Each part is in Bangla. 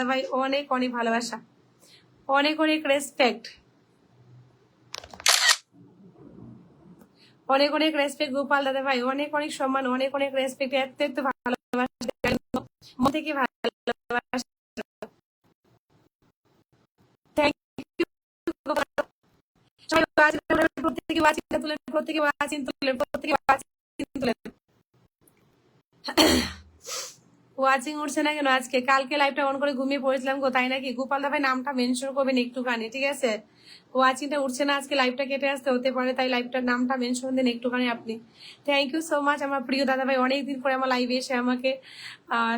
ভাই অনেক অনেক ভালোবাসা, অনেক অনেক রেসপেক্ট, অনেক অনেক রেসপেক্ট গোপাল দাদা ভাই, অনেক অনেক সম্মান, অনেক অনেক রেসপেক্ট, এত এত ভালোবাসা মন থেকে ভালোবাসা। Thank you. প্রত্যেকে ওয়াচিংটা তুলেন, প্রত্যেকে ওয়াচিং তুলেন, প্রত্যেকে ওয়াচিং তুলেন। ওয়াচিং উঠছে না কেন আজকে? কালকে লাইভটা অন করে ঘুমিয়ে পড়েছিলাম গো, তাই নাকি? গোপাল দা ভাই নামটা মেনশন করবেন একটুখানি, ঠিক আছে? ওয়াচিংটা উঠছে না আজকে, লাইভটা কেটে আসতে হতে পারে, তাই লাইভটার নামটা মেনশন দেন একটুখানি আপনি। থ্যাংক ইউ সো মাচ আমার প্রিয় দাদা ভাই, অনেকদিন পরে আমার লাইভে এসে আমাকে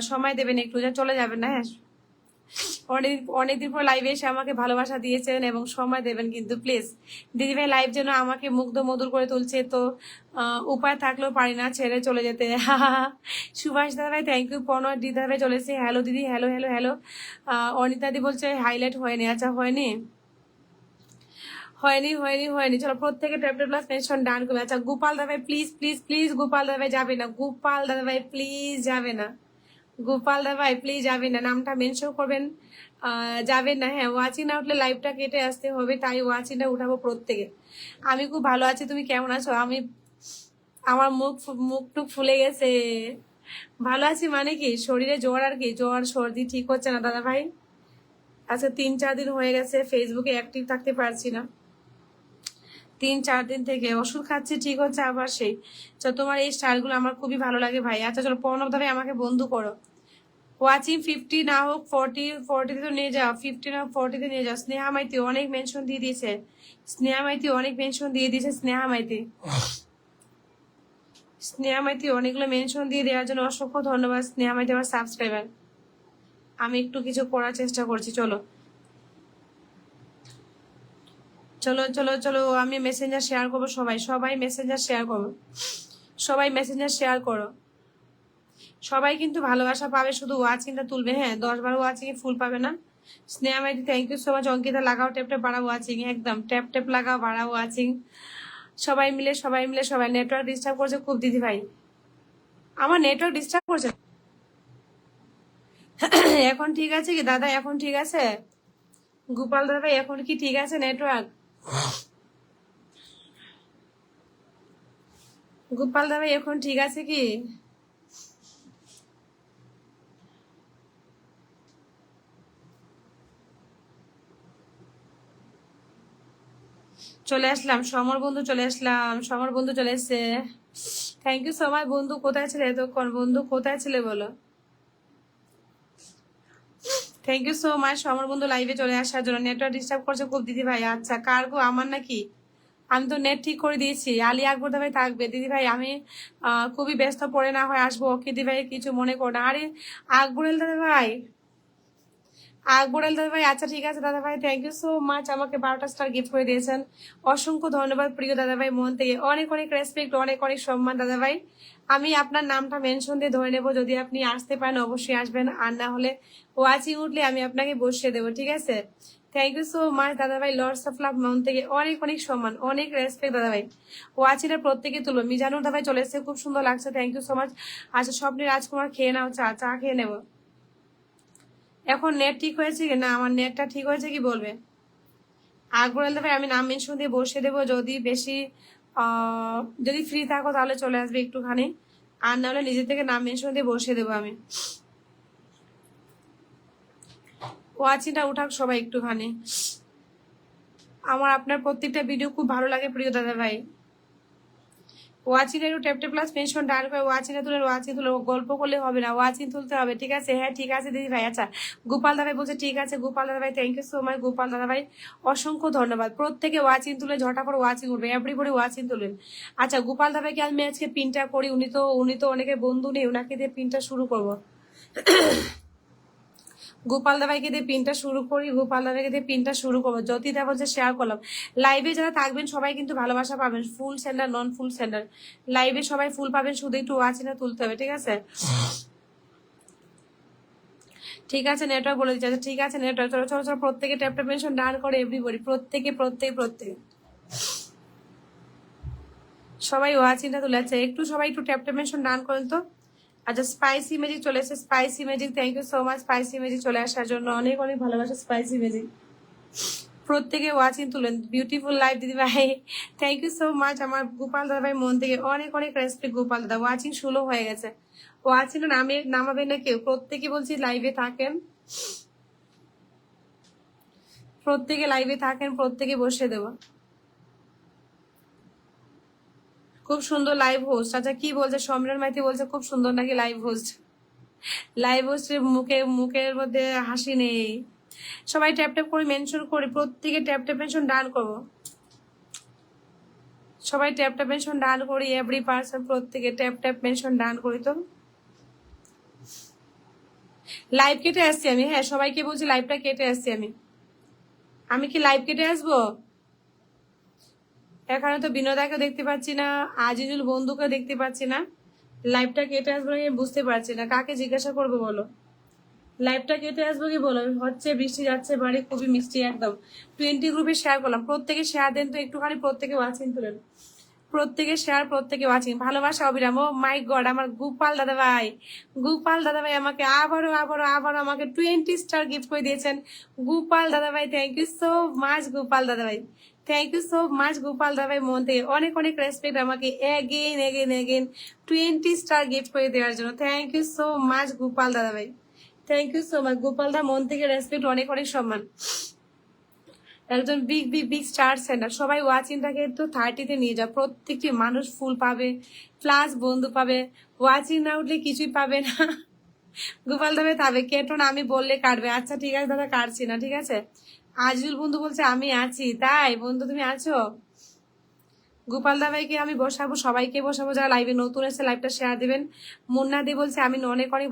সময় দেবেন একটু, যা চলে যাবেন না, হ্যাঁ? অনেকদিন পর লাইভে এসে আমাকে ভালোবাসা দিয়েছেন এবং সময় দেবেন কিন্তু প্লিজ। দিদিভাই লাইভ যেন আমাকে মুগ্ধ মধুর করে তুলছে, তো উপায় থাকলেও পারি না ছেড়ে চলে যেতে। সুভাষ দাদা ভাই থ্যাংক ইউ। পনর দিদা ভাই চলেছে, হ্যালো দিদি, হ্যালো হ্যালো হ্যালো। অনিতা দি বলছে হাইলাইট হয়নি, আচ্ছা হয়নি, হয়নি হয়নি হয়নি। চলো প্রত্যেকে ট্যাপ প্লাস মেনশন ডান করবে। আচ্ছা গোপাল দাদা ভাই প্লিজ প্লিজ প্লিজ, গোপাল দাদা ভাই যাবে না, গোপাল দাদা ভাই প্লিজ যাবে না, গোপাল দা ভাই প্লিজ যাবেন না, নামটা মেনশন করবেন, যাবেন না, হ্যাঁ? ওয়াচিং না উঠলে লাইভটা কেটে আসতে হবে, তাই ওয়াচিংটা উঠাবো প্রত্যেকে। আমি খুব ভালো আছি, তুমি কেমন আছো? আমার মুখ টুক ফুলে গেছে। ভালো আছি মানে কি, শরীরে জ্বর, আর কি জ্বর সর্দি ঠিক হচ্ছে না দাদা ভাই। আচ্ছা 3-4 দিন হয়ে গেছে ফেসবুকে অ্যাক্টিভ থাকতে পারছি না, 3-4 দিন থেকে ওষুধ খাচ্ছি, ঠিক হচ্ছে আবার সেই। তোমার এই স্টাইলগুলো আমার খুবই ভালো লাগে ভাই। আচ্ছা চলো প্রণব দা ভাই আমাকে বন্ধু করো। ওয়াচিং 50 না হোক 40 তো নিয়ে যাও, 50 না 40 নিয়ে যাও। স্নেহা মাইতি অনেক মেনশন দিয়ে দিয়েছে, স্নেহা মাইতি অনেক মেনশন দিয়ে দিয়েছে, স্নেহা মাইতি, স্নেহা মাইতি অনেকগুলো মেনশন দিয়ে দেওয়ার জন্য অসংখ্য ধন্যবাদ স্নেহা মাইতি আমার সাবস্ক্রাইবার। আমি একটু কিছু করার চেষ্টা করছি, চলো চলো চলো চলো, আমি মেসেঞ্জার শেয়ার করবো, সবাই সবাই মেসেঞ্জার শেয়ার করো, সবাই মেসেঞ্জার শেয়ার করো। সবাই কিন্তু ভালোবাসা পাবে, শুধু ওয়াচিংটা তুলবে, হ্যাঁ? 10-12 ওয়াচিং ফুল পাবে না। Sneha Maity thank you so much. Ankita লাগাও ট্যাপ ট্যাপ বাড়াও ওয়াচিং, একদম ট্যাপ ট্যাপ লাগাও বাড়াও ওয়াচিং। সবাই মিলে সবাই মিলে সবাই। নেটওয়ার্ক ডিস্টার্ব করছে খুব দিদি ভাই, আমার নেটওয়ার্ক ডিস্টার্ব করছে। এখন ঠিক আছে কি দাদা, এখন ঠিক আছে? গোপাল দাদা ভাই এখন কি ঠিক আছে নেটওয়ার্ক? গোপাল দাদা ভাই এখন ঠিক আছে কি? চলে আসলাম সমর বন্ধু, চলে আসলাম সমর বন্ধু, চলে এসছে। থ্যাংক ইউ সো মাচ বন্ধু। কোথায় ছিলে এতক্ষণ বন্ধু, কোথায় ছিলে বলো? থ্যাংক ইউ সো মাচ সমর বন্ধু লাইভে চলে আসার জন্য। নেটওয়ার্ক ডিস্টার্ব করছে খুব দিদি ভাই। আচ্ছা কার গো, আমার নাকি? আমি তো নেট ঠিক করে দিয়েছি। আলী আকবর দা ভাই থাকবে দিদি ভাই, আমি খুবই ব্যস্ত, পড়ে না হয় আসবো, ওকে দিদি ভাই কিছু মনে করো না। আরে আকবর দাদা ভাই, আকবর দাদা ভাই, আচ্ছা ঠিক আছে দাদা ভাই, থ্যাংক ইউ সো মাচ, আমাকে 12টা স্টার গিফট করে দিয়েছেন, অসংখ্য ধন্যবাদ প্রিয় দাদা ভাই, মন থেকে অনেক অনেক রেসপেক্ট, অনেক অনেক সম্মান দাদা ভাই। আমি আপনার নামটা মেনশন দিয়ে ধরে নেবো, যদি আপনি আসতে পারেন অবশ্যই আসবেন, আর না হলে ওয়াচিং উঠলে আমি আপনাকে বসিয়ে দেবো, ঠিক আছে? থ্যাংক ইউ সো মাচ দাদা ভাই, লর্ডস অফ লাভ, মন থেকে অনেক অনেক সম্মান, অনেক রেসপেক্ট দাদা ভাই। ওয়াচিংটা প্রত্যেকে তুলবো। মিজানুর দাদা ভাই চলে এসেছে, খুব সুন্দর লাগছে, থ্যাংক ইউ সো মাচ। আচ্ছা স্বপ্নের রাজকুমার খেয়ে নাও চা, চা খেয়ে নেবো। এখন নেট ঠিক হয়েছে কি না, আমার নেটটা ঠিক হয়েছে কি বলবে? আকবর আলদা ভাই আমি নাম মেনশন দিয়ে বসে দেবো, যদি বেশি যদি ফ্রি থাকো তাহলে চলে আসবে একটুখানি, আর নাহলে নিজে থেকে নাম মেনশন দিয়ে বসে দেবো আমি। ওয়াচিংটা উঠাক সবাই একটুখানি, আমার আপনার প্রত্যেকটা ভিডিও খুব ভালো লাগে প্রিয় দাদা ভাই। ওয়াচিং একটু ট্যাপ ট্যাপ প্লাস মেনশন ডান করে ওয়াচিং তুলে, ওয়াচিং তুলে, গল্প করলে হবে না, ওয়াচিং তুলতে হবে, ঠিক আছে? হ্যাঁ ঠিক আছে দিদি ভাই। আচ্ছা গোপাল দাদা ভাই বলছে ঠিক আছে, গোপাল দাদা ভাই thank you so much, Gopal দাদা ভাই অসংখ্য ধন্যবাদ। প্রত্যেকে ওয়াচিং তুলে ঝটাফট ওয়াচিং উঠবে, এভরিবডি ওয়াচিং তুলেন। আচ্ছা গোপাল দাদা ভাইকে আমি আজকে পিনটা করি, উনি তো অনেকের বন্ধু নেই, ওনাকে দিয়ে পিনটা শুরু করবো। গোপাল দাবাইকে দিয়ে পিনটা শুরু করি, গোপাল দাবাইকে দিয়ে পিনটা শুরু করবো। জ্যোতি দা বলছে শেয়ার করলাম। লাইভে যারা থাকবেন সবাই কিন্তু ভালোবাসা পাবেন, ফুল সেন্ডার নন ফুল সেন্ডার, লাইভে সবাই ফুল পাবেন, শুধু একটু ওয়াচিংটা তুলতে হবে, ঠিক আছে? ঠিক আছে নেটওয়ার্ক বলে দিচ্ছে। ঠিক আছে নেটওয়ার্ক, চলো চলো চলো, প্রত্যেকে ট্যাপ ট্যাপ মেনশন ডান করে এভরিবডি, প্রত্যেকে প্রত্যেকে প্রত্যেকে সবাই ওয়াচিংটা তুলে আছে, একটু সবাই একটু ট্যাপ ট্যাপ মেনশন ডান করেন তো, আচ্ছা স্পাইসি ম্যাজিক চলে এসেছে, spicy magic thank you so much spicy magic চলে আসার জন্য অনেক অনেক ভালোবাসা স্পাইসি ম্যাজিক। প্রত্যেকে ওয়াচিং তুলেন, বিউটিফুল লাইফ দিদি ভাই থ্যাংক ইউ সো মাচ। আমার গোপাল দাদা ভাই মন থেকে অনেক অনেক রেসপেক্ট। গোপাল দাদা ওয়াচিং শুরু হয়ে গেছে, ওয়াচিং নামাবেন না কেউ, প্রত্যেকে বলছি লাইভে থাকেন, প্রত্যেকে লাইভে থাকেন, প্রত্যেকে বসে দেবো। খুব সুন্দর লাইভ হোস্ট। আচ্ছা কি বলছে সমীরণ মাইতি বলছে খুব সুন্দর নাকি লাইভ হোস্ট, লাইভ হোস্টের মুখের মধ্যে হাসি নেই। সবাই ট্যাপ ট্যাপ করে মেনশন করি, প্রত্যেকে ট্যাপ ট্যাপ মেনশন ডান করবো, সবাই ট্যাপ ট্যাপ মেনশন ডান করি, এভরি পার্সন প্রত্যেকে ট্যাপ ট্যাপ মেনশন ডান করি। তো লাইভ কেটে আসছি আমি, হ্যাঁ সবাইকে বলছি লাইভটা কেটে আসছি আমি। আমি কি লাইভ কেটে আসবো? এখানে তো বিনোদাকে দেখতে পাচ্ছি না, আজিজুল বন্ধুকে দেখতে পাচ্ছি না, লাইভটা কেটে আসবো নাকি বুঝতে পারছি না, কাকে জিজ্ঞাসা করবো বলো? লাইভটা কেটে আসবো কি বলো? হচ্ছে বৃষ্টি যাচ্ছে বাড়ি, খুবই মিষ্টি একদম। 20 গ্রুপে শেয়ার করলাম, প্রত্যেকে শেয়ার দেন তো একটুখানি, প্রত্যেকে ওয়াচিং তুলেন, প্রত্যেকে শেয়ার, প্রত্যেকে ওয়াচিং। ভালোবাসা অবিরাম। ও মাই গড, আমার গোপাল দাদা ভাই, গোপাল দাদা ভাই আমাকে আবারও আবারও আবারও আমাকে 20 স্টার গিফট করে দিয়েছেন। গোপাল দাদা ভাই thank you so much, Gopal দাদা ভাই thank you so much, Gopal দাদা ভাই মন থেকে অনেক অনেক রেসপেক্ট আমাকে again again again 20 star gift করে দেওয়ার জন্য। Thank you so much Gopal দাদা ভাই, thank you so much. Gopal দা মন থেকে রেসপেক্ট, অনেক অনেক সম্মান, একজন big big big star centre. সবাই ওয়াচিংটাকে একটু 30-তে নিয়ে যাও, প্রত্যেকটি মানুষ ফুল পাবে, প্লাস বন্ধু পাবে। ওয়াচিং না উঠলে কিছুই পাবে না। গোপাল দাবে তবে কেটো না, আমি বললে কাটবে। আচ্ছা ঠিক আছে দাদা, কাটছি না, ঠিক আছে। আজিজুল বন্ধু বলছে আমি আছি, তাই বন্ধু তুমি আছো? গোপাল দা ভাইকে আমি বসাবো, সবাইকে বসাবো যারা লাইভে নতুন এসে, লাইভটা শেয়ার দিবেন। মুন্না দি বলছে আমি অনেক অনেক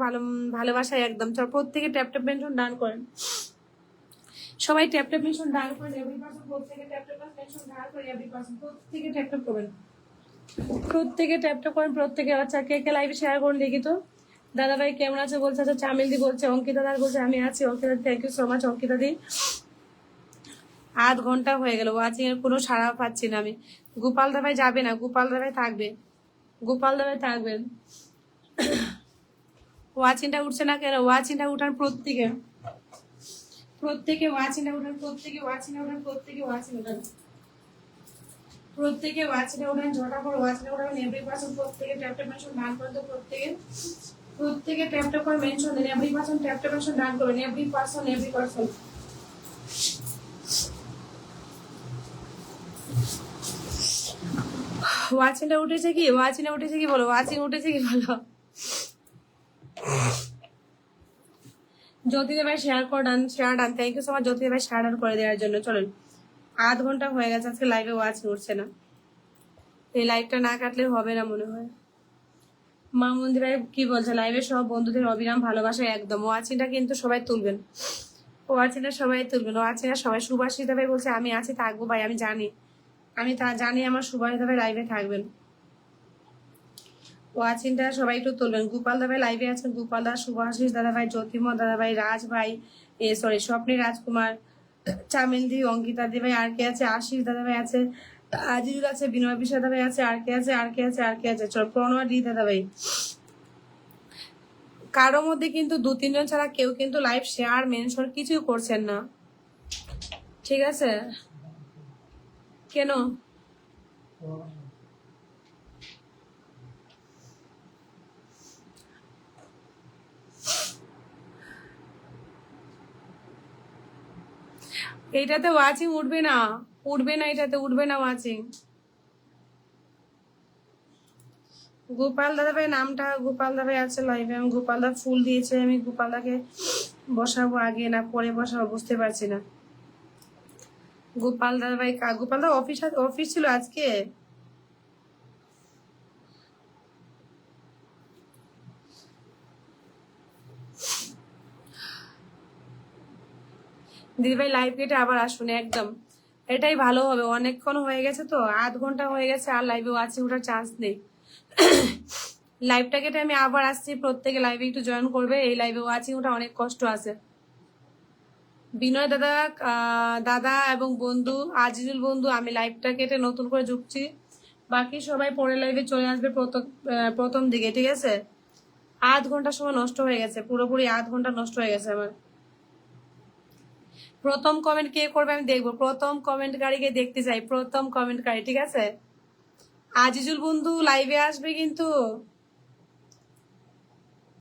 ভালোবাসায় একদম। চল প্রত্যেকে ট্যাপ ট্যাপ মেনশন ডান করেন, সবাই ট্যাপ ট্যাপ মেনশন ডান করেন, এভরি পারসন প্রত্যেকে ট্যাপ ট্যাপ মেনশন ডান করেন, এভরি পারসন প্রত্যেকে ট্যাপ ট্যাপ করবেন, প্রত্যেকে ট্যাপ ট্যাপ করেন প্রত্যেকে। আচ্ছা কে কে লাইভে শেয়ার করুন দেখি তো। দাদা ভাই কেমন আছে বলছে, আচ্ছা চামিল দি বলছে, অঙ্কিতা দার বলছে আমি আছি। Ankita thank you so much Ankita দি। 8 ঘন্টা হয়ে গেল ওয়াচিং এর কোনো সাড়া পাচ্ছি না আমি। গোপাল দা ভাই যাবে না, গোপাল দা ভাই থাকবে, গোপাল দা ভাই থাকবেন। ওয়াচিংটা উঠছে না কেন? ওয়াচিংটা উঠান প্রত্যেকে, প্রত্যেকে ওয়াচিংটা উঠান, প্রত্যেকে ওয়াচিংটা উঠান, প্রত্যেকে ওয়াচিং উঠান, প্রত্যেকে ওয়াচিংটা উঠান, ঝটা করে ওয়াচিংটা উঠান, এভরি পারসন প্রত্যেকে ট্যাপ ট্যাপ মেনশন ডান করেন। তো প্রত্যেকে প্রত্যেকে ট্যাপ ট্যাপ করে মেনশন দেন, every person tap tap mention done করবেন, এভরি পারসন এভরি পারসন। ওয়াচিংটা উঠেছে কি? ওয়াচিংটা উঠেছে কি বলো? ওয়াচিং উঠেছে কি বলো? জ্যোতিদে ভাই শেয়ার করে done, share done, thank you so much জ্যোতিদে ভাই শেয়ার ডান করে দেওয়ার জন্য। চলেন 8 ঘন্টা হয়ে গেছে আজকে লাইভে ওয়াচিং উঠছে না, এই লাইভটা না কাটলে হবে না মনে হয়। মা মন্দির ভাই কি বলছে? লাইভে সব বন্ধুদের অবিরাম ভালোবাসা একদম। ওয়াচিংটা কিন্তু সবাই তুলবেন, ওয়াচিংটা সবাই তুলবেন, ওয়াচিংটা সবাই। সুভাষিতা ভাই বলছে আমি আছি, থাকবো ভাই, আমি জানি, আমি তা জানি আমার সুভাষিতা ভাই লাইভে থাকবেন। ওয়াচিংটা সবাই একটু তুলবেন। গোপাল দাদা ভাই লাইভে আছেন, গোপাল দাদা, শুভাশিস দাদা ভাই, জ্যোতির্ময় দাদা ভাই, রাজ ভাই, সরি স্বপ্নী রাজকুমার, চামেলদি, অঙ্কিতা দি ভাই, আর কে আছে? আশিস দাদা ভাই আছে, আজিজুল আছে, বিনয় বিশা দাদা ভাই আছে, আর কে আছে? আর কে আছে? আর কে আছে? চল প্রণয় ডি দাদা ভাই। কারো মধ্যে কিন্তু 2-3 জন ছাড়া কেউ কিন্তু লাইভ শেয়ার মেনশন কিছুই করছেন না, ঠিক আছে? কেন? এইটাতে ওয়াচিং উঠবে না, উঠবে না, এটাতে উঠবে না ওয়াচিং। গোপাল দাদা ভাই নামটা, গোপাল দাদা ভাই আছে লাইভে, আমি গোপাল দা ফুল দিয়েছে, আমি গোপাল দাকে বসাবো আগে না পরে বসাবো বুঝতে পারছি না। গোপাল দাদা ভাই, গোপাল দা অফিস ছিল আজকে। দিদিভাই লাইভ কেটে আবার আসুন একদম, এটাই ভালো হবে। অনেকক্ষণ হয়ে গেছে তো, 8 ঘন্টা হয়ে গেছে, আর লাইভে ওয়াচিং ওঠার চান্স নেই। লাইভটা কেটে আমি আবার আসছি, প্রত্যেকে লাইভে একটু জয়েন করবে, এই লাইভে ওয়াচিং ওঠা অনেক কষ্ট আছে। বিনয় দাদা, দাদা এবং বন্ধু আজিজুল বন্ধু, আমি লাইভটা কেটে নতুন করে ঢুকছি, বাকি সবাই পরের লাইভে চলে আসবে প্রথম দিকে, ঠিক আছে? আধ ঘন্টা সময় নষ্ট হয়ে গেছে, পুরোপুরি আধ ঘন্টা নষ্ট হয়ে গেছে আমার। প্রথম কমেন্ট কে করবে আমি দেখবো, প্রথম কমেন্টকারীকে দেখতে চাই, প্রথম কমেন্টকারী, ঠিক আছে। আজিজুল বন্ধু লাইভে আসবে কিন্তু।